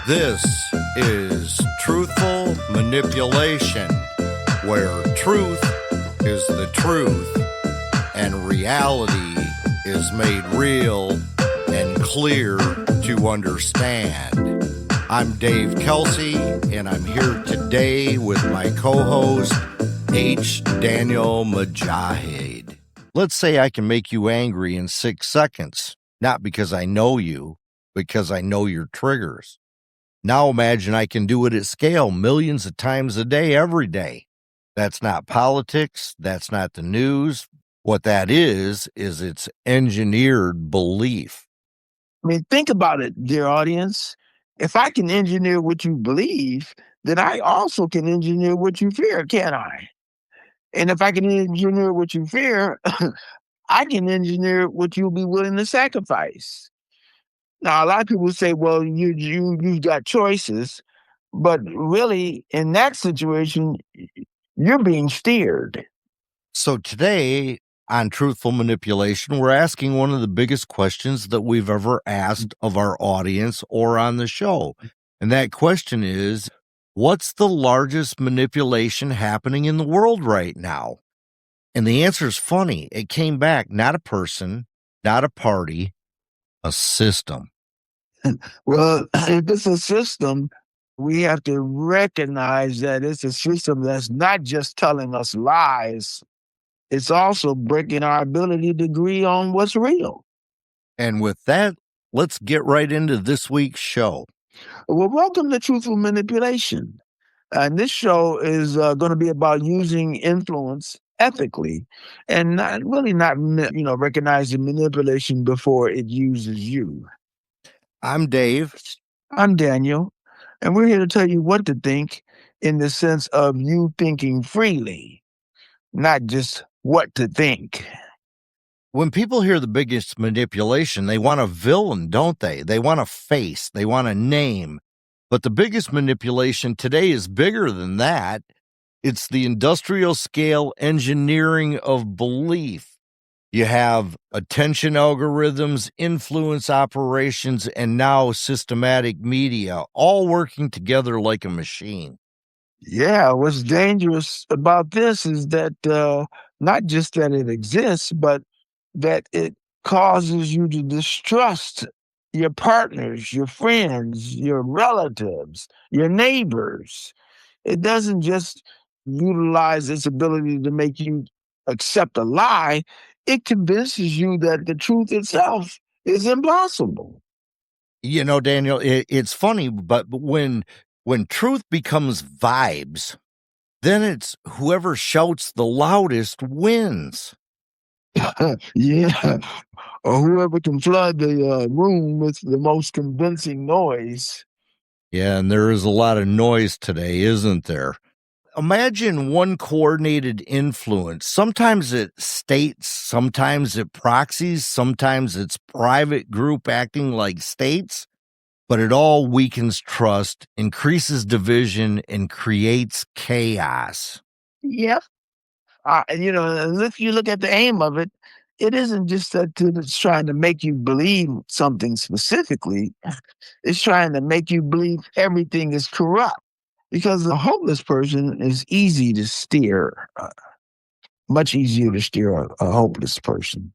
This is Truthful Manipulation, where truth is the truth and reality is made real and clear to understand. I'm Dave Kelsey, and I'm here today with my co-host, H. Daniel Mujahid. Let's say I can make you angry in 6 seconds, not because I know you, because I know your triggers. Now imagine I can do it at scale millions of times a day, every day. That's not politics. That's not the news. What that is it's engineered belief. I mean, think about it, dear audience. If I can engineer what you believe, then I also can engineer what you fear, can't I? And if I can engineer what you fear, I can engineer what you'll be willing to sacrifice. Now, a lot of people say, well, you've got choices, but really, in that situation, you're being steered. So today on Truthful Manipulation, we're asking one of the biggest questions that we've ever asked of our audience or on the show. And that question is, what's the largest manipulation happening in the world right now? And the answer is funny. It came back, not a person, not a party, a system. Well, if it's a system, we have to recognize that it's a system that's not just telling us lies, it's also breaking our ability to agree on what's real. And with that, let's get right into this week's show. Well, welcome to Truthful Manipulation. And this show is going to be about using influence ethically and not recognizing manipulation before it uses you. I'm Dave. I'm Daniel, and we're here to tell you what to think in the sense of you thinking freely, not just what to think. When people hear the biggest manipulation, they want a villain, don't they? They want a face, they want a name. But the biggest manipulation today is bigger than that. It's the industrial scale engineering of belief. You have attention algorithms, influence operations, and now systematic media, all working together like a machine. Yeah, what's dangerous about this is that not just that it exists, but that it causes you to distrust your partners, your friends, your relatives, your neighbors. It doesn't just utilize its ability to make you accept a lie, it convinces you that the truth itself is impossible. You know, Daniel, it's funny, but when truth becomes vibes, then it's whoever shouts the loudest wins. Yeah, or whoever can flood the room with the most convincing noise. Yeah, and there is a lot of noise today, isn't there? Imagine one coordinated influence. Sometimes it states, sometimes it proxies, sometimes it's private group acting like states, but it all weakens trust, increases division, and creates chaos. Yep. And if you look at the aim of it, it isn't just that it's trying to make you believe something specifically. It's trying to make you believe everything is corrupt. Because a hopeless person is easy to steer, much easier to steer a hopeless person.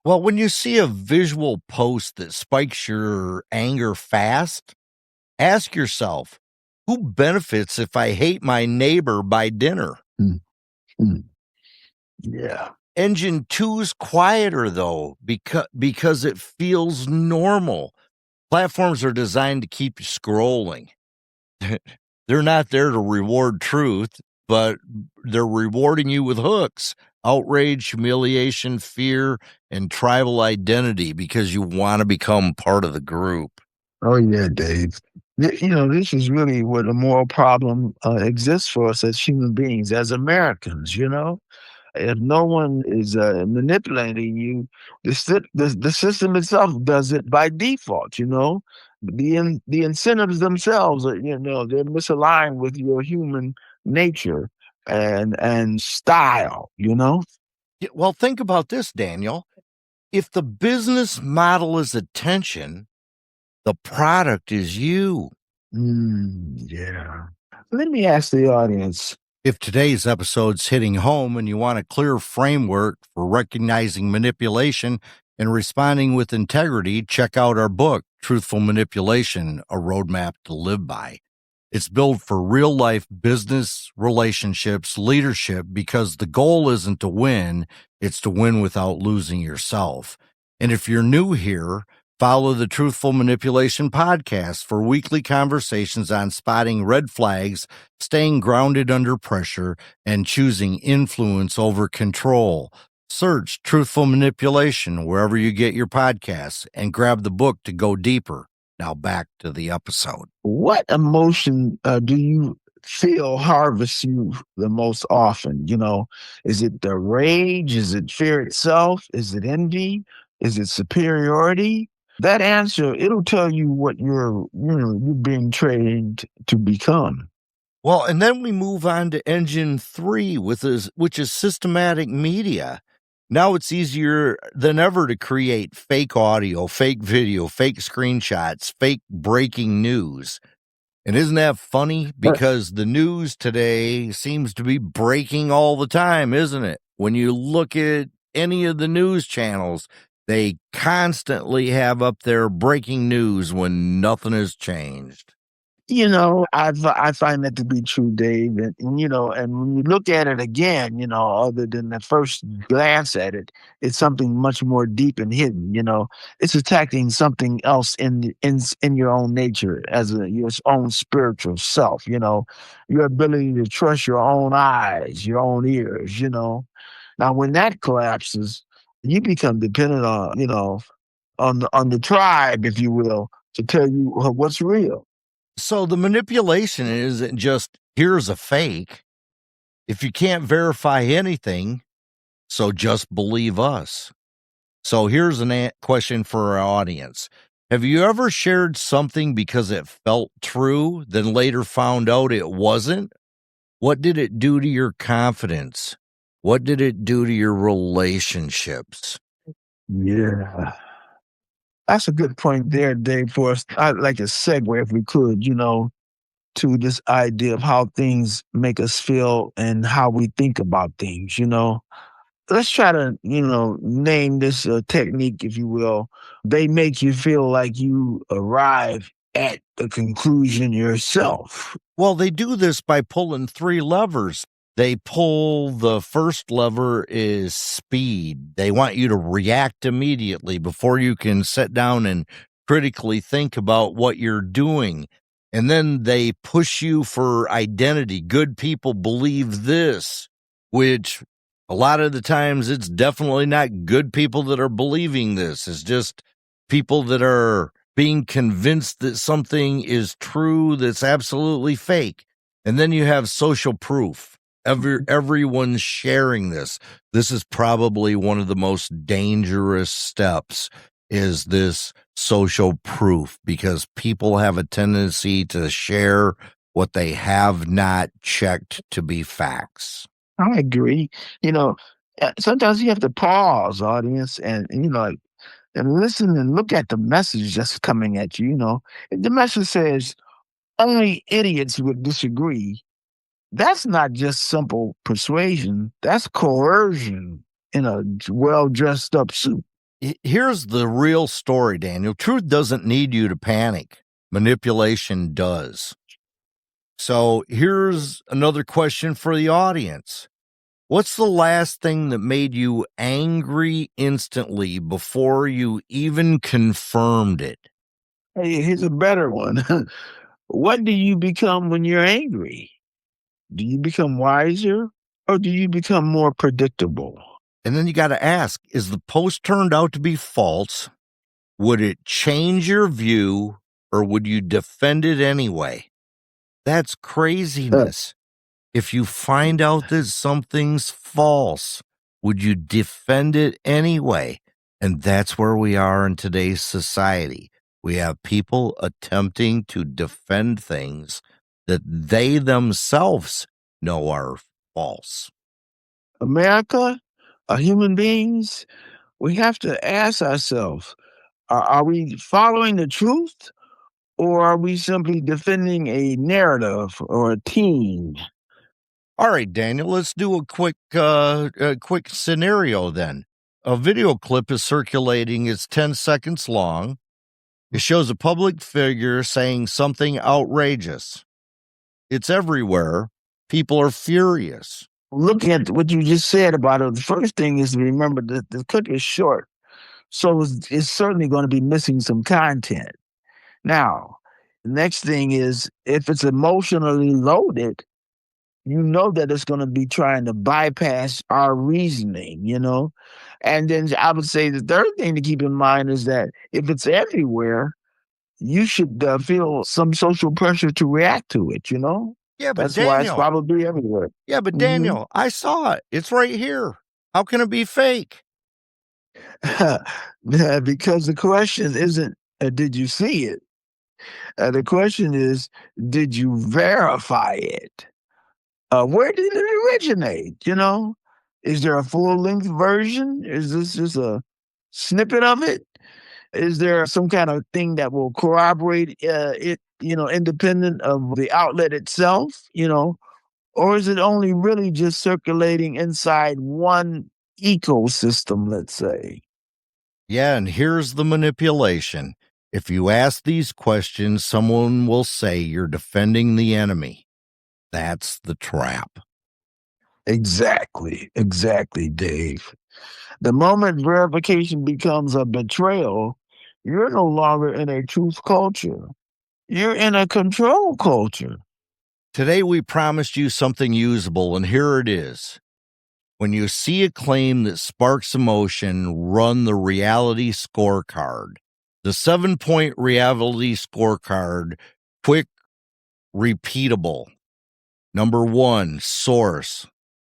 Well, when you see a visual post that spikes your anger fast, ask yourself, who benefits if I hate my neighbor by dinner? Yeah. Engine 2's quieter, though, because it feels normal. Platforms are designed to keep you scrolling. They're not there to reward truth, but they're rewarding you with hooks, outrage, humiliation, fear, and tribal identity because you want to become part of the group. Oh, yeah, Dave. This is really what a moral problem exists for us as human beings, as Americans, If no one is manipulating you, the system itself does it by default, The incentives themselves are, they're misaligned with your human nature and style, Well, think about this, Daniel. If the business model is attention, the product is you. Yeah. Let me ask the audience. If today's episode's hitting home and you want a clear framework for recognizing manipulation and responding with integrity, check out our book, Truthful Manipulation, A Roadmap to Live By. It's built for real life business, relationships, leadership, because the goal isn't to win, it's to win without losing yourself. And if you're new here, follow the Truthful Manipulation podcast for weekly conversations on spotting red flags, staying grounded under pressure, and choosing influence over control. Search Truthful Manipulation wherever you get your podcasts and grab the book to go deeper. Now back to the episode. What emotion do you feel harvests you the most often? Is it the rage? Is it fear itself? Is it envy? Is it superiority? That answer, it'll tell you what you're being trained to become. Well, and then we move on to engine 3, which is systematic media. Now it's easier than ever to create fake audio, fake video, fake screenshots, fake breaking news. And isn't that funny? Because the news today seems to be breaking all the time, isn't it? When you look at any of the news channels, they constantly have up there breaking news when nothing has changed. I find that to be true, Dave. And when you look at it again, other than the first glance at it, it's something much more deep and hidden. It's attacking something else in your own nature as your own spiritual self. Your ability to trust your own eyes, your own ears. Now, when that collapses, you become dependent on the tribe, if you will, to tell you what's real. So the manipulation isn't just, here's a fake. If you can't verify anything, so just believe us. So here's a question for our audience. Have you ever shared something because it felt true, then later found out it wasn't? What did it do to your confidence? What did it do to your relationships? Yeah. That's a good point there, Dave, for us. I'd like to segue, if we could, to this idea of how things make us feel and how we think about things. Let's try to, name this technique, if you will. They make you feel like you arrive at the conclusion yourself. Well, they do this by pulling 3 levers. They pull, the first lever is speed. They want you to react immediately before you can sit down and critically think about what you're doing. And then they push you for identity. Good people believe this, which a lot of the times it's definitely not good people that are believing this. It's just people that are being convinced that something is true that's absolutely fake. And then you have social proof. Everyone's sharing this. This is probably one of the most dangerous steps, is this social proof, because people have a tendency to share what they have not checked to be facts. I agree. Sometimes you have to pause, audience, and and listen and look at the message that's coming at you. If the message says only idiots would disagree, that's not just simple persuasion. That's coercion in a well-dressed up suit. Here's the real story, Daniel. Truth doesn't need you to panic. Manipulation does. So here's another question for the audience. What's the last thing that made you angry instantly before you even confirmed it? Hey, here's a better one. What do you become when you're angry? Do you become wiser or do you become more predictable? And then you got to ask, is the post turned out to be false? Would it change your view, or would you defend it anyway? That's craziness. If you find out that something's false, would you defend it anyway? And that's where we are in today's society. We have people attempting to defend things that they themselves know are false. America, human beings, we have to ask ourselves, are we following the truth Or are we simply defending a narrative or a team? All right, Daniel, let's do a quick scenario then. A video clip is circulating. It's 10 seconds long. It shows a public figure saying something outrageous. It's everywhere. People are furious. Looking at what you just said about it, the first thing is to remember that the clip is short. So it's certainly going to be missing some content. Now, the next thing is if it's emotionally loaded, you know that it's going to be trying to bypass our reasoning, And then I would say the third thing to keep in mind is that if it's everywhere, you should feel some social pressure to react to it, Yeah, but That's why it's Daniel. probably everywhere. Yeah, but Mhm. Daniel, I saw it. It's right here. How can it be fake? Because the question isn't, did you see it? The question is, did you verify it? Where did it originate? Is there a full length version? Is this just a snippet of it? Is there some kind of thing that will corroborate it, independent of the outlet itself, or is it only really just circulating inside one ecosystem, let's say? Yeah, and here's the manipulation. If you ask these questions, someone will say you're defending the enemy. That's the trap. Exactly, Dave. The moment verification becomes a betrayal, you're no longer in a truth culture. You're in a control culture. Today, we promised you something usable, and here it is. When you see a claim that sparks emotion, run the reality scorecard. The 7-point reality scorecard, quick, repeatable. Number 1, source.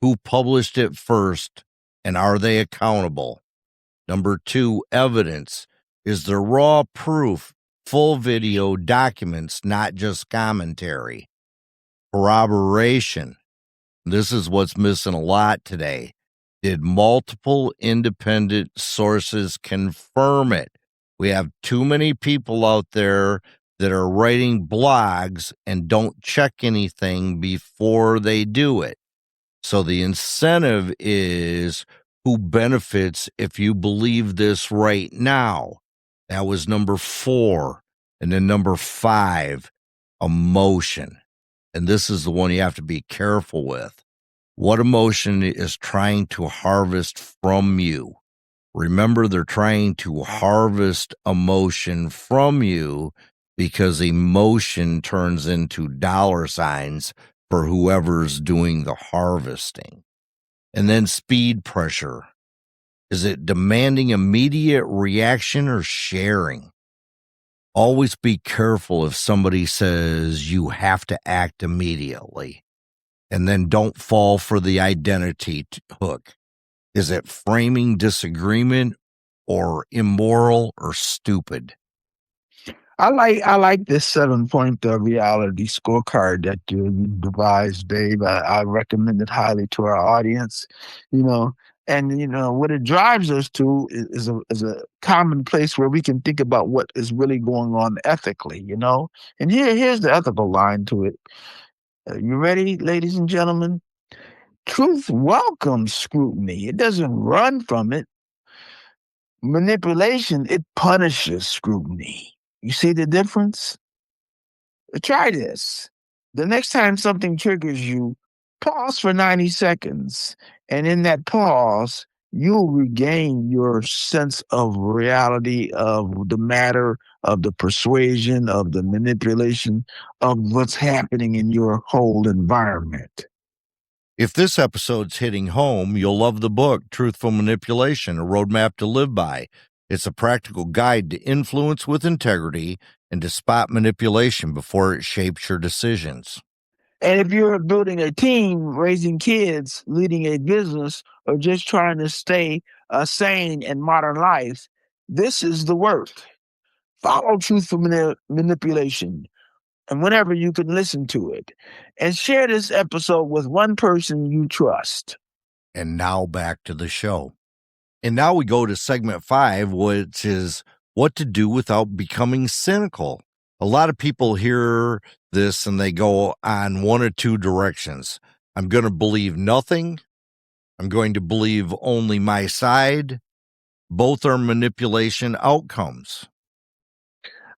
Who published it first, and are they accountable? Number 2, evidence. Is there raw proof, full video, documents, not just commentary? Corroboration. This is what's missing a lot today. Did multiple independent sources confirm it? We have too many people out there that are writing blogs and don't check anything before they do it. So the incentive is who benefits if you believe this right now. That was number 4. And then number 5, emotion. And this is the one you have to be careful with. What emotion is trying to harvest from you? Remember, they're trying to harvest emotion from you because emotion turns into dollar signs for whoever's doing the harvesting. And then speed pressure. Is it demanding immediate reaction or sharing? Always be careful if somebody says you have to act immediately. And then don't fall for the identity hook. Is it framing disagreement or immoral or stupid? I like this 7-point reality scorecard that you devised, Dave. I recommend it highly to our audience. And what it drives us to is a common place where we can think about what is really going on ethically. And here's the ethical line to it. You ready, ladies and gentlemen? Truth welcomes scrutiny. It doesn't run from it. Manipulation, it punishes scrutiny. You see the difference? Try this. The next time something triggers you, pause for 90 seconds. And in that pause, you'll regain your sense of reality, of the matter, of the persuasion, of the manipulation, of what's happening in your whole environment. If this episode's hitting home, you'll love the book, Truthful Manipulation, A Roadmap to Live By. It's a practical guide to influence with integrity and to spot manipulation before it shapes your decisions. And if you're building a team, raising kids, leading a business, or just trying to stay sane in modern life, this is the work. Follow truthful manipulation, and whenever you can listen to it, and share this episode with one person you trust. And now back to the show. And now we go to segment 5, which is what to do without becoming cynical. A lot of people hear this and they go on one or two directions. I'm going to believe nothing. I'm going to believe only my side. Both are manipulation outcomes.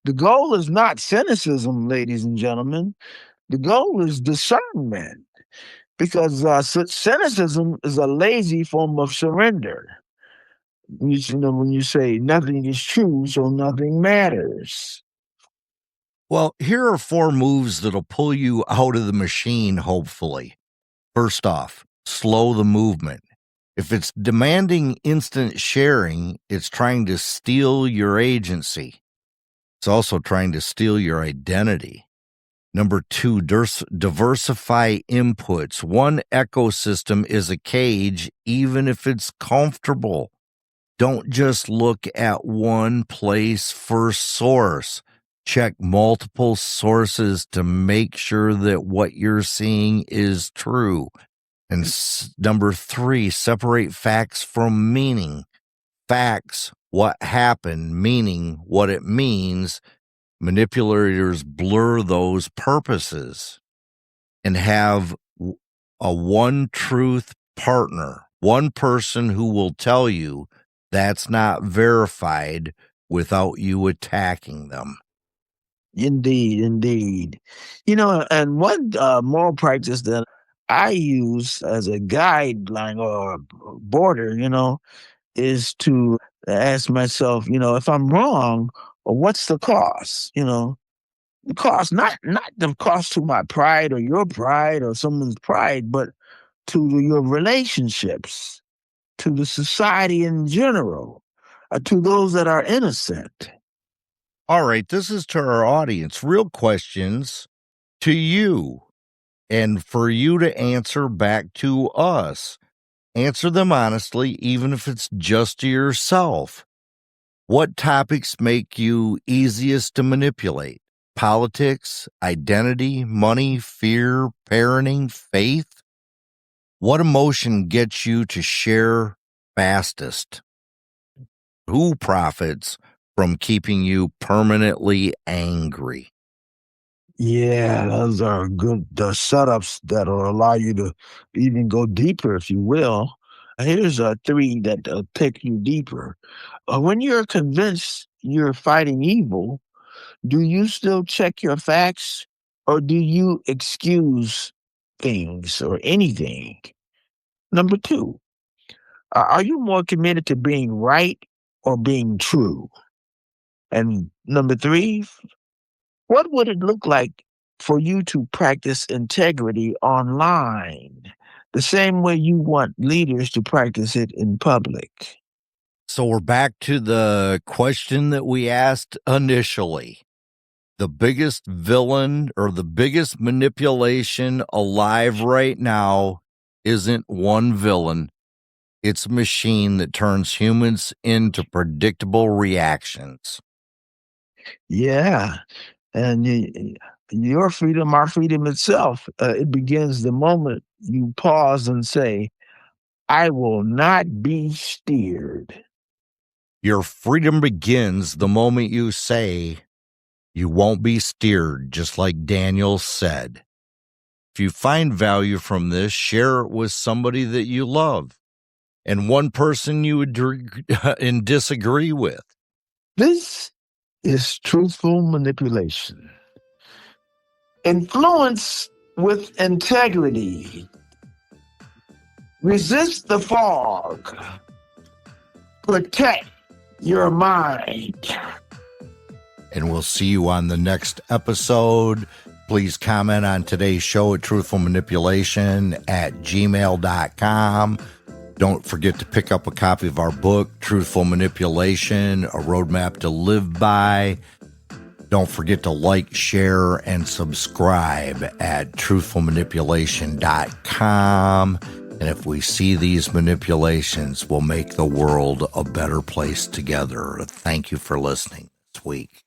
The goal is not cynicism, ladies and gentlemen. The goal is discernment, because cynicism is a lazy form of surrender. You know, when you say nothing is true, so nothing matters. Well, here are 4 moves that'll pull you out of the machine, hopefully. First off, slow the movement. If it's demanding instant sharing, it's trying to steal your agency. It's also trying to steal your identity. Number 2, diversify inputs. One ecosystem is a cage, even if it's comfortable. Don't just look at one place for source. Check multiple sources to make sure that what you're seeing is true. And number 3, separate facts from meaning. Facts, what happened, meaning, what it means. Manipulators blur those purposes and have a one truth partner, one person who will tell you that's not verified without you attacking them. Indeed, indeed. You know, and one moral practice that I use as a guideline or a border, you know, is to ask myself, you know, if I'm wrong, or what's the cost? You know, the cost, not the cost to my pride or your pride or someone's pride, but to your relationships, to the society in general, to those that are innocent. All right, this is to our audience. Real questions to you and for you to answer back to us. Answer them honestly, even if it's just to yourself. What topics make you easiest to manipulate? Politics, identity, money, fear, parenting, faith? What emotion gets you to share fastest? Who profits from keeping you permanently angry? Yeah, those are good setups that'll allow you to even go deeper, if you will. Here's 3 that take you deeper. When you're convinced you're fighting evil, do you still check your facts, or do you excuse things or anything? Number 2, are you more committed to being right or being true? And number 3, what would it look like for you to practice integrity online the same way you want leaders to practice it in public? So we're back to the question that we asked initially. The biggest villain or the biggest manipulation alive right now isn't one villain. It's a machine that turns humans into predictable reactions. Yeah. And your freedom, our freedom itself, it begins the moment you pause and say, I will not be steered. Your freedom begins the moment you say, you won't be steered, just like Daniel said. If you find value from this, share it with somebody that you love and one person you would disagree with. This is truthful manipulation. Influence with integrity. Resist the fog. Protect your mind. And we'll see you on the next episode. Please comment on today's show at truthfulmanipulation@gmail.com. Don't forget to pick up a copy of our book, Truthful Manipulation, A Roadmap to Live By. Don't forget to like, share, and subscribe at truthfulmanipulation.com. And if we see these manipulations, we'll make the world a better place together. Thank you for listening this week.